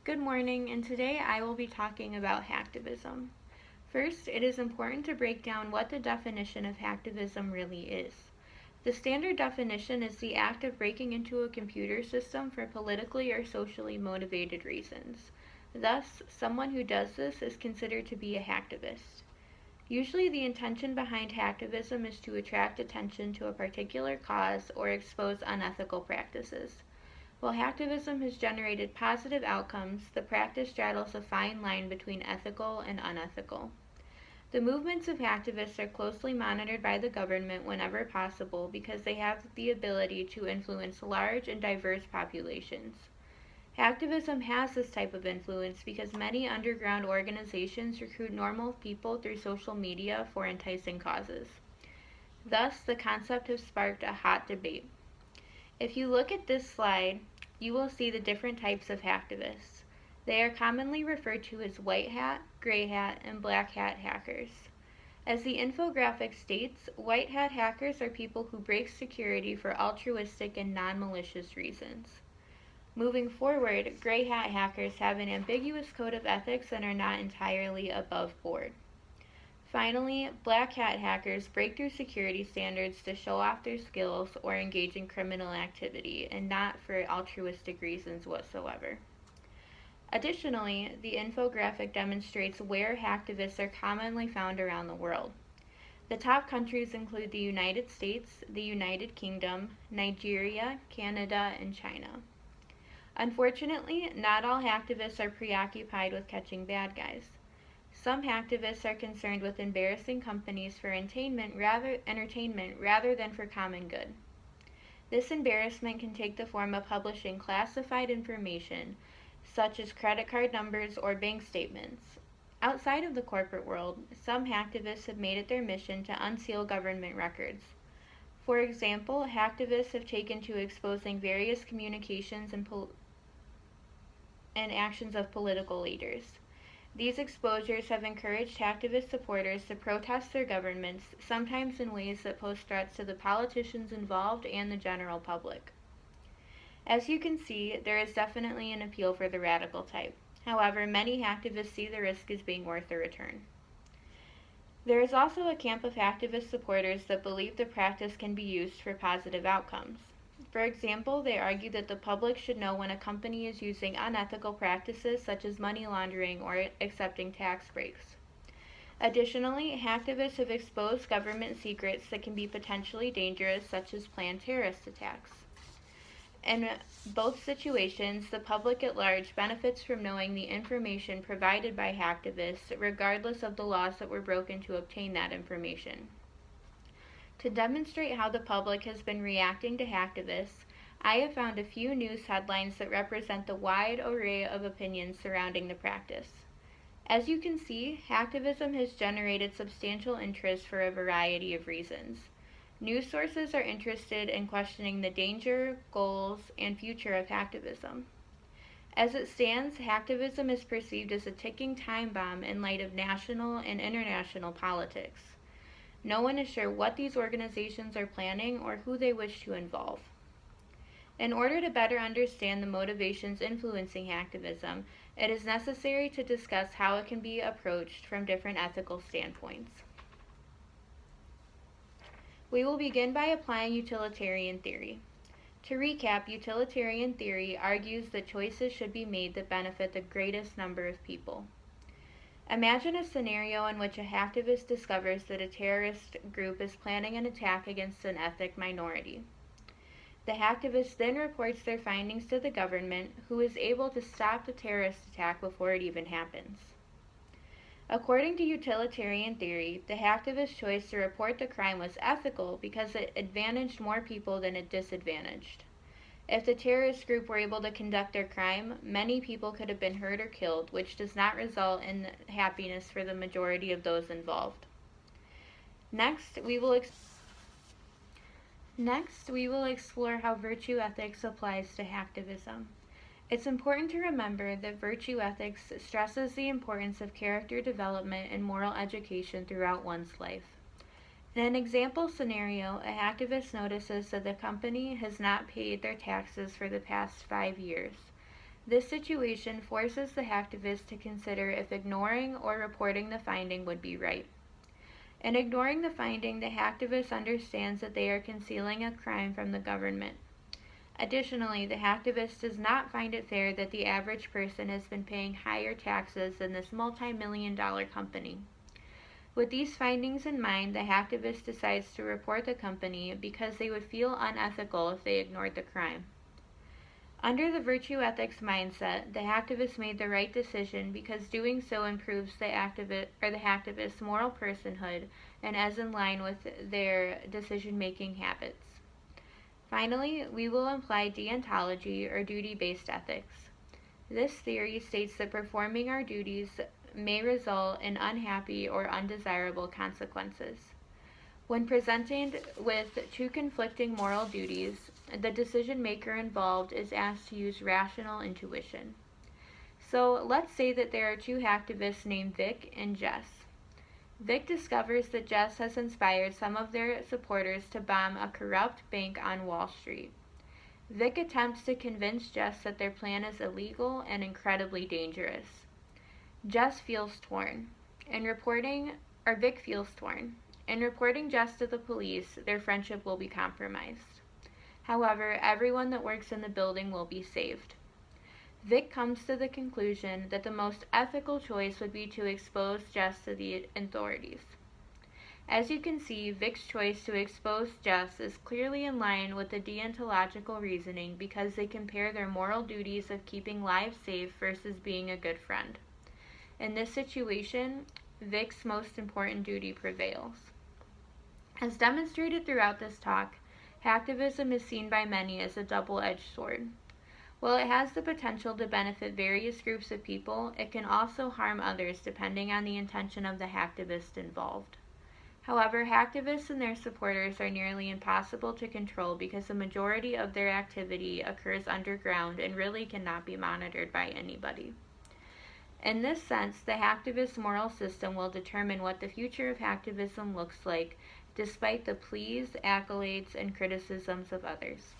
Good morning, and today I will be talking about hacktivism. First, it is important to break down what the definition of hacktivism really is. The standard definition is the act of breaking into a computer system for politically or socially motivated reasons. Thus, someone who does this is considered to be a hacktivist. Usually, the intention behind hacktivism is to attract attention to a particular cause or expose unethical practices. While hacktivism has generated positive outcomes, the practice straddles a fine line between ethical and unethical. The movements of hacktivists are closely monitored by the government whenever possible because they have the ability to influence large and diverse populations. Hacktivism has this type of influence because many underground organizations recruit normal people through social media for enticing causes. Thus, the concept has sparked a hot debate. If you look at this slide, you will see the different types of hacktivists. They are commonly referred to as white hat, gray hat, and black hat hackers. As the infographic states, white hat hackers are people who break security for altruistic and non-malicious reasons. Moving forward, gray hat hackers have an ambiguous code of ethics and are not entirely above board. Finally, black hat hackers break through security standards to show off their skills or engage in criminal activity, and not for altruistic reasons whatsoever. Additionally, the infographic demonstrates where hacktivists are commonly found around the world. The top countries include the United States, the United Kingdom, Nigeria, Canada, and China. Unfortunately, not all hacktivists are preoccupied with catching bad guys. Some hacktivists are concerned with embarrassing companies for entertainment rather than for common good. This embarrassment can take the form of publishing classified information, such as credit card numbers or bank statements. Outside of the corporate world, some hacktivists have made it their mission to unseal government records. For example, hacktivists have taken to exposing various communications and actions of political leaders. These exposures have encouraged hacktivist supporters to protest their governments, sometimes in ways that pose threats to the politicians involved and the general public. As you can see, there is definitely an appeal for the radical type. However, many hacktivists see the risk as being worth the return. There is also a camp of hacktivist supporters that believe the practice can be used for positive outcomes. For example, they argue that the public should know when a company is using unethical practices such as money laundering or accepting tax breaks. Additionally, hacktivists have exposed government secrets that can be potentially dangerous, such as planned terrorist attacks. In both situations, the public at large benefits from knowing the information provided by hacktivists, regardless of the laws that were broken to obtain that information. To demonstrate how the public has been reacting to hacktivists, I have found a few news headlines that represent the wide array of opinions surrounding the practice. As you can see, hacktivism has generated substantial interest for a variety of reasons. News sources are interested in questioning the danger, goals, and future of hacktivism. As it stands, hacktivism is perceived as a ticking time bomb in light of national and international politics. No one is sure what these organizations are planning or who they wish to involve. In order to better understand the motivations influencing hacktivism, it is necessary to discuss how it can be approached from different ethical standpoints. We will begin by applying utilitarian theory. To recap, utilitarian theory argues that choices should be made that benefit the greatest number of people. Imagine a scenario in which a hacktivist discovers that a terrorist group is planning an attack against an ethnic minority. The hacktivist then reports their findings to the government, who is able to stop the terrorist attack before it even happens. According to utilitarian theory, the hacktivist's choice to report the crime was ethical because it advantaged more people than it disadvantaged. If the terrorist group were able to conduct their crime, many people could have been hurt or killed, which does not result in happiness for the majority of those involved. Next, we will explore how virtue ethics applies to hacktivism. It's important to remember that virtue ethics stresses the importance of character development and moral education throughout one's life. In an example scenario, a hacktivist notices that the company has not paid their taxes for the past 5 years. This situation forces the hacktivist to consider if ignoring or reporting the finding would be right. In ignoring the finding, the hacktivist understands that they are concealing a crime from the government. Additionally, the hacktivist does not find it fair that the average person has been paying higher taxes than this multi-million-dollar company. With these findings in mind, the hacktivist decides to report the company because they would feel unethical if they ignored the crime. Under the virtue ethics mindset, the hacktivist made the right decision because doing so improves the hacktivist's moral personhood and is in line with their decision-making habits. Finally, we will apply deontology or duty-based ethics. This theory states that performing our duties may result in unhappy or undesirable consequences. When presented with two conflicting moral duties, the decision maker involved is asked to use rational intuition. So let's say that there are two hacktivists named Vic and Jess. Vic discovers that Jess has inspired some of their supporters to bomb a corrupt bank on Wall Street. Vic attempts to convince Jess that their plan is illegal and incredibly dangerous. Vic feels torn. In reporting Jess to the police, their friendship will be compromised. However, everyone that works in the building will be saved. Vic comes to the conclusion that the most ethical choice would be to expose Jess to the authorities. As you can see, Vic's choice to expose Jess is clearly in line with the deontological reasoning because they compare their moral duties of keeping lives safe versus being a good friend. In this situation, Vic's most important duty prevails. As demonstrated throughout this talk, hacktivism is seen by many as a double-edged sword. While it has the potential to benefit various groups of people, it can also harm others depending on the intention of the hacktivist involved. However, hacktivists and their supporters are nearly impossible to control because the majority of their activity occurs underground and really cannot be monitored by anybody. In this sense, the hacktivist moral system will determine what the future of hacktivism looks like, despite the pleas, accolades, and criticisms of others.